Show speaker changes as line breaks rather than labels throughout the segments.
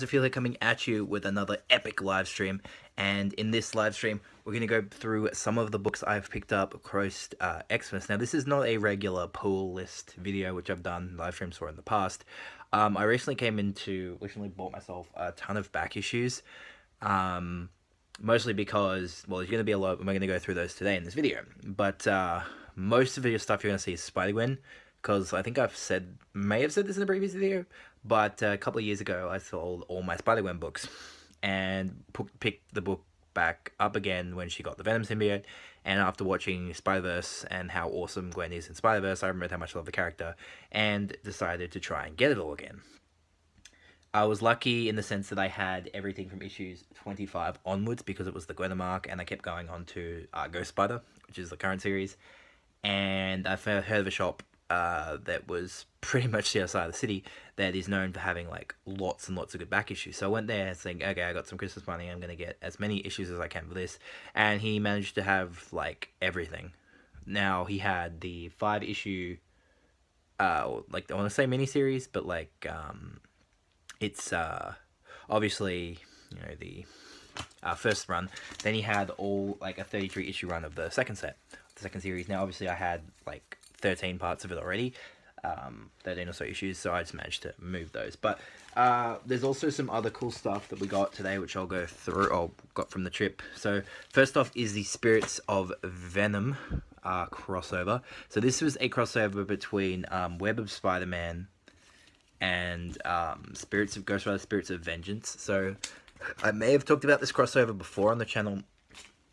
Ophelia coming at you with another epic live stream, and in this live stream we're going to go through some of the books I've picked up across Xmas. Now this is not a regular pull list video which I've done live streams for in the past. I recently bought myself a ton of back issues, mostly because, well, there's going to be a lot, and we're going to go through those today in this video, but most of the stuff you're going to see is SpiderGwen, because I think may have said this in a previous video, but a couple of years ago I sold all my SpiderGwen books and picked the book back up again when she got the Venom symbiote, and after watching Spider-Verse and how awesome Gwen is in Spider-Verse, I remembered how much I love the character and decided to try and get it all again. I was lucky in the sense that I had everything from issues 25 onwards because it was the Gwen arc, and I kept going on to Ghost Spider, which is the current series, and I heard of a shop that was pretty much the other side of the city that is known for having like lots and lots of good back issues. So I went there saying, okay, I got some Christmas money, I'm gonna get as many issues as I can for this, and he managed to have like everything. Now he had the 5-issue like, I want to say miniseries, but like it's obviously, you know, the first run. Then he had all like a 33 issue run of the second series. Now obviously I had like 13 parts of it already, 13 or so issues, so I just managed to move those. But there's also some other cool stuff that we got today, which I'll go through, or got from the trip. So first off is the Spirits of Venom crossover. So this was a crossover between Web of Spider-Man and Spirits of Ghost Rider, Spirits of Vengeance. So I may have talked about this crossover before on the channel.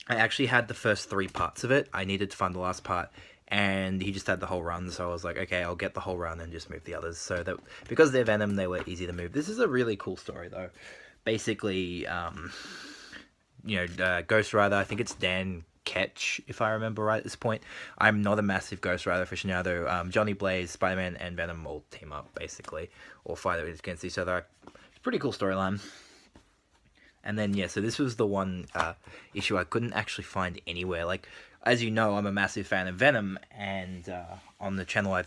I actually had the first 3 parts of it. I needed to find the last part, and he just had the whole run, so I was like, okay, I'll get the whole run and just move the others, so that because they're Venom, they were easy to move. This is a really cool story, though. Basically, you know, Ghost Rider, I think it's Dan Ketch, if I remember right at this point. I'm not a massive Ghost Rider aficionado. Johnny Blaze, Spider-Man, and Venom all team up, basically, or fight against each other. It's a pretty cool storyline. And then, yeah, so this was the one issue I couldn't actually find anywhere. Like, as you know, I'm a massive fan of Venom, and on the channel I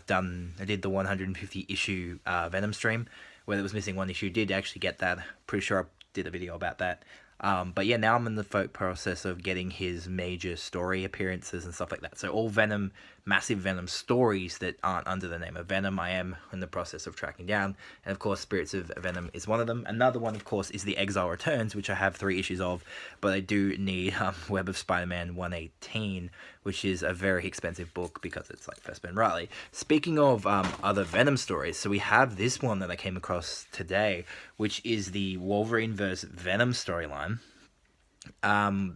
did the 150 issue Venom stream, where there was missing one issue. Did actually get that. Pretty sure I did a video about that. But yeah, now I'm in the process of getting his major story appearances and stuff like that. So all Venom, massive Venom stories that aren't under the name of Venom, I am in the process of tracking down. And of course, Spirits of Venom is one of them. Another one, of course, is the Exile Returns, which I have 3 issues of, but I do need Web of Spider-Man 118, which is a very expensive book because it's like First Ben Riley. Speaking of other Venom stories, so we have this one that I came across today, which is the Wolverine vs. Venom storyline.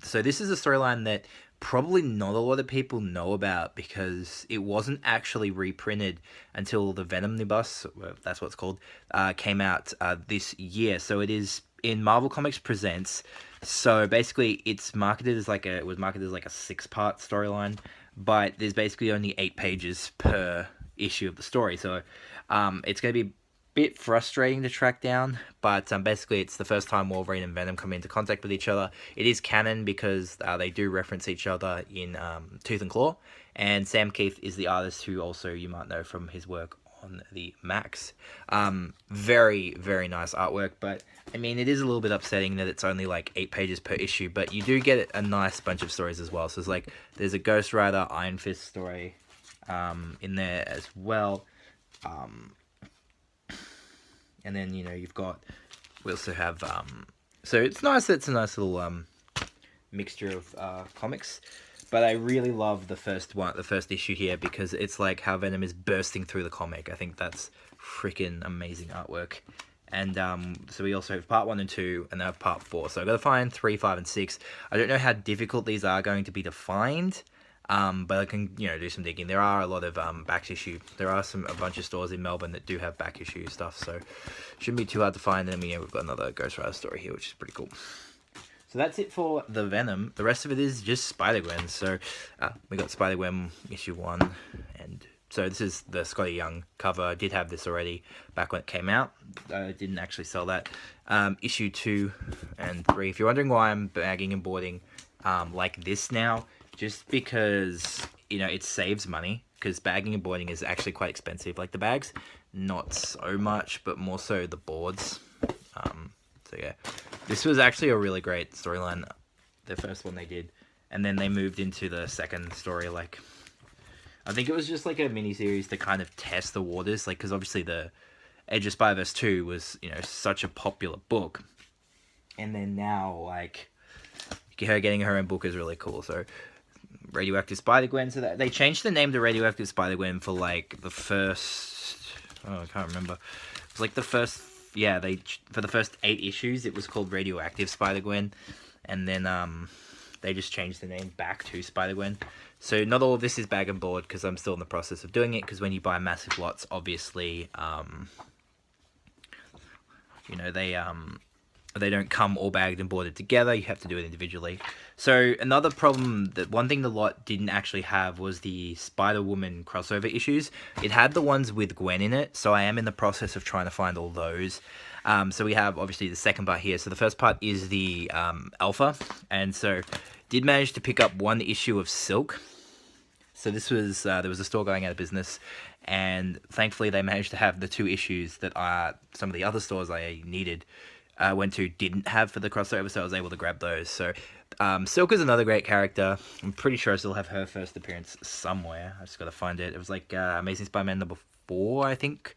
So this is a storyline that probably not a lot of people know about because it wasn't actually reprinted until the Venomnibus, that's what it's called, came out this year. So it is in Marvel Comics Presents. So basically it's marketed as like it was marketed as like a 6-part storyline, but there's basically only 8 pages per issue of the story. So it's going to be bit frustrating to track down, but basically it's the first time Wolverine and Venom come into contact with each other. It is canon because they do reference each other in Tooth and Claw, and Sam Keith is the artist who also you might know from his work on the Max. Very, very nice artwork, but I mean, it is a little bit upsetting that it's only like 8 pages per issue, but you do get a nice bunch of stories as well. So it's like, there's a Ghost Rider Iron Fist story in there as well. And then, you know, we also have, so it's nice that it's a nice little mixture of comics. But I really love the first issue here, because it's like how Venom is bursting through the comic. I think that's freaking amazing artwork. And so we also have part 1 and 2, and then have part 4. So I've got to find 3, 5, and 6. I don't know how difficult these are going to be to find. But I can, you know, do some digging. There are a lot of back issue. There are a bunch of stores in Melbourne that do have back issue stuff, so shouldn't be too hard to find. And then we've got another Ghost Rider story here, which is pretty cool. So that's it for the Venom. The rest of it is just Spider-Gwen. So we got Spider-Gwen issue 1, and so this is the Scotty Young cover. I did have this already back when it came out. I didn't actually sell that. Issue 2 and 3. If you're wondering why I'm bagging and boarding like this now, just because, you know, it saves money, because bagging and boarding is actually quite expensive. Like the bags, not so much, but more so the boards. So yeah, this was actually a really great storyline, the first one they did, and then they moved into the second story. Like, I think it was just like a mini series to kind of test the waters, like because obviously the Edge of Spider-Verse 2 was, you know, such a popular book, and then now like her getting her own book is really cool. So Radioactive SpiderGwen. So that they changed the name to Radioactive SpiderGwen for like the first. Oh, I can't remember. It was like the first. Yeah, for the first 8 issues, it was called Radioactive SpiderGwen, and then they just changed the name back to SpiderGwen. So not all of this is bag and board because I'm still in the process of doing it. Because when you buy massive lots, obviously, you know, they don't come all bagged and boarded together. You have to do it individually. So another problem, that one thing the lot didn't actually have was the Spider-Woman crossover issues. It had the ones with Gwen in it, so I am in the process of trying to find all those. So we have obviously the second part here. So the first part is the Alpha, and so did manage to pick up 1 issue of Silk. So this was there was a store going out of business, and thankfully they managed to have the 2 issues that some of the other stores I needed went to didn't have for the crossover, so I was able to grab those. So Silk is another great character. I'm pretty sure I still have her first appearance somewhere. I just got to find it. It was like Amazing Spider-Man number 4, I think.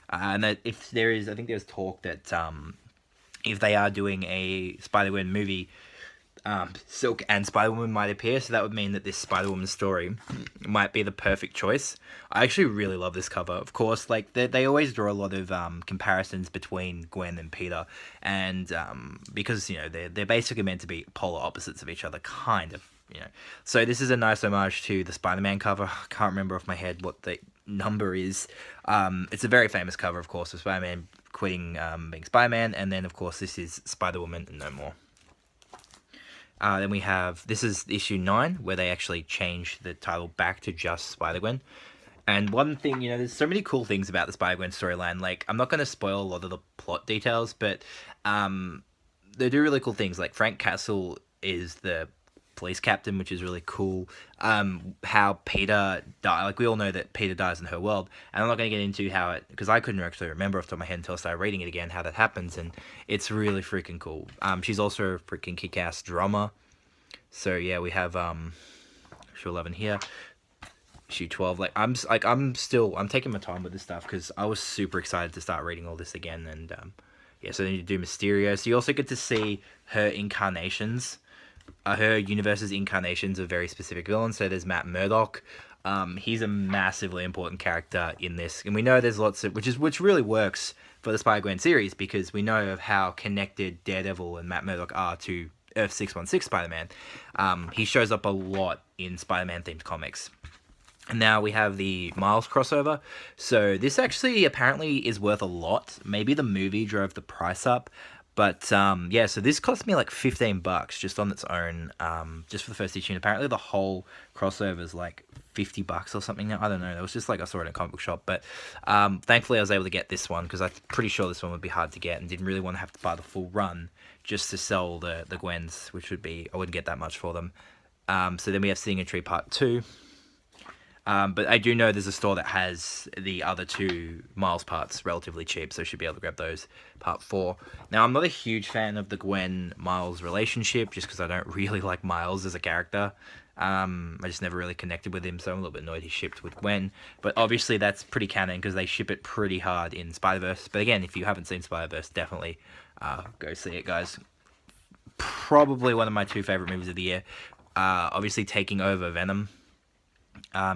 And that if there is, I think there's talk that if they are doing a Spider-Gwen movie, Silk and Spider-Woman might appear, so that would mean that this Spider-Woman story might be the perfect choice. I actually really love this cover. Of course, like they always draw a lot of comparisons between Gwen and Peter, and because, you know, they're basically meant to be polar opposites of each other, kind of, you know. So this is a nice homage to the Spider-Man cover. I can't remember off my head what the number is. It's a very famous cover, of course, of Spider-Man quitting being Spider-Man, and then of course this is Spider-Woman and no more. Then we have, this is issue 9, where they actually changed the title back to just Spider-Gwen. And one thing, you know, there's so many cool things about the Spider-Gwen storyline. Like, I'm not going to spoil a lot of the plot details, but they do really cool things. Like, Frank Castle is the police captain, which is really cool. How Peter died, like, we all know that Peter dies in her world, and I'm not going to get into how it, because I couldn't actually remember off the top of my head until I started reading it again, how that happens, and it's really freaking cool. She's also a freaking kick-ass drummer. So yeah, we have issue 11 here, issue 12. Like, I'm taking my time with this stuff because I was super excited to start reading all this again. And yeah, so then you do Mysterio, so you also get to see her incarnations. Her universe's incarnations of very specific villains. So there's Matt Murdock. He's a massively important character in this, and we know there's lots of which really works for the Spider-Gwen series, because we know of how connected Daredevil and Matt Murdock are to Earth 616 Spider-Man. He shows up a lot in Spider-Man themed comics. And now we have the Miles crossover. So this actually apparently is worth a lot. Maybe the movie drove the price up. But yeah, so this cost me like $15 just on its own, just for the first issue. And apparently the whole crossover is like $50 or something. I don't know. It was just like I saw it in a comic book shop. But thankfully I was able to get this one, because I'm pretty sure this one would be hard to get and didn't really want to have to buy the full run just to sell the Gwens, which would be, I wouldn't get that much for them. So then we have Seeing a Tree Part 2. But I do know there's a store that has the other 2 Miles parts relatively cheap, so I should be able to grab those. Part 4. Now, I'm not a huge fan of the Gwen-Miles relationship, just because I don't really like Miles as a character. I just never really connected with him, so I'm a little bit annoyed he shipped with Gwen. But obviously that's pretty canon, because they ship it pretty hard in Spider-Verse. But again, if you haven't seen Spider-Verse, definitely go see it, guys. Probably one of my 2 favorite movies of the year. Obviously taking over Venom.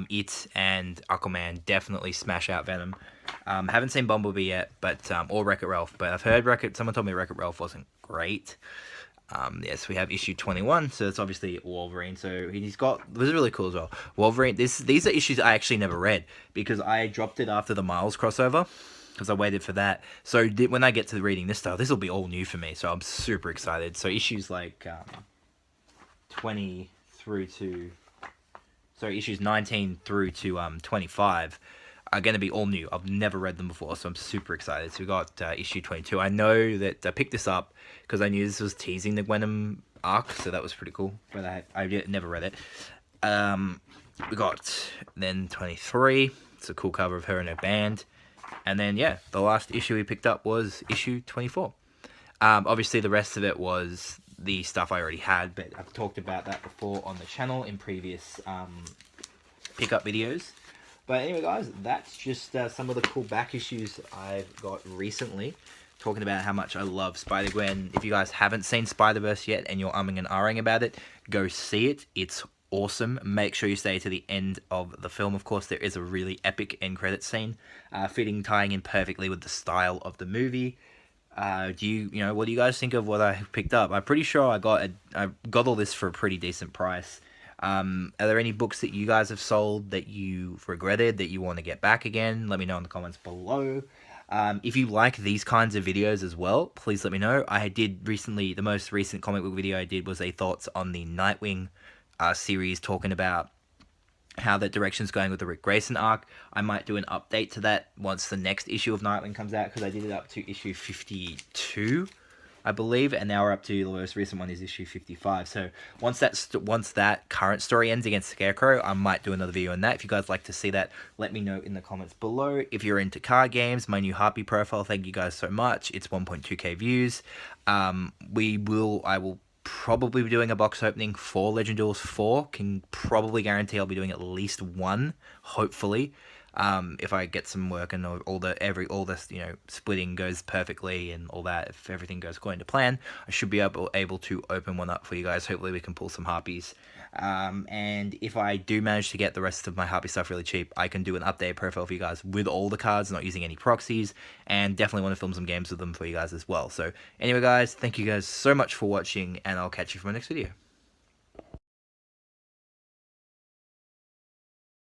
It and Aquaman definitely smash out Venom. Haven't seen Bumblebee yet, but or Wreck-It Ralph, but I've heard someone told me Wreck-It Ralph wasn't great. Yes, we have issue 21, so it's obviously Wolverine. So he's got, this is really cool as well. Wolverine. These are issues I actually never read, because I dropped it after the Miles crossover, because I waited for that. So when I get to reading this stuff, this will be all new for me. So I'm super excited. So issues like 20 through to. So issues 19 through to 25 are going to be all new. I've never read them before, so I'm super excited. So we got issue 22. I know that I picked this up because I knew this was teasing the Venom arc, so that was pretty cool. But I never read it. We got then 23. It's a cool cover of her and her band. And then, yeah, the last issue we picked up was issue 24. Obviously, the rest of it was the stuff I already had, but I've talked about that before on the channel in previous pickup videos. But anyway, guys, that's just some of the cool back issues I've got recently, talking about how much I love SpiderGwen. If you guys haven't seen Spider-Verse yet and you're umming and ahhing about it, go see it. It's awesome. Make sure you stay to the end of the film. Of course, there is a really epic end credit scene, tying in perfectly with the style of the movie. What do you guys think of what I picked up? I'm pretty sure I got all this for a pretty decent price. Are there any books that you guys have sold that you've regretted, that you want to get back again? Let me know in the comments below. If you like these kinds of videos as well, please let me know. I did recently, the most recent comic book video I did was a thoughts on the Nightwing series, talking about how the direction's going with the Rick Grayson arc. I might do an update to that once the next issue of Nightwing comes out, because I did it up to issue 52, I believe, and now we're up to the most recent one is issue 55. So once that current story ends against Scarecrow, I might do another video on that. If you guys like to see that, let me know in the comments below. If you're into card games, my new Harpy profile, thank you guys so much. It's 1.2k views. I will probably be doing a box opening for Legend Duels 4. Can probably guarantee I'll be doing at least one, hopefully. If I get some work and all this splitting goes perfectly and all that, if everything goes according to plan, I should be able to open one up for you guys. Hopefully we can pull some Harpies. And if I do manage to get the rest of my Harpy stuff really cheap, I can do an updated profile for you guys with all the cards, not using any proxies, and definitely want to film some games with them for you guys as well. So anyway, guys, thank you guys so much for watching, and I'll catch you for my next video.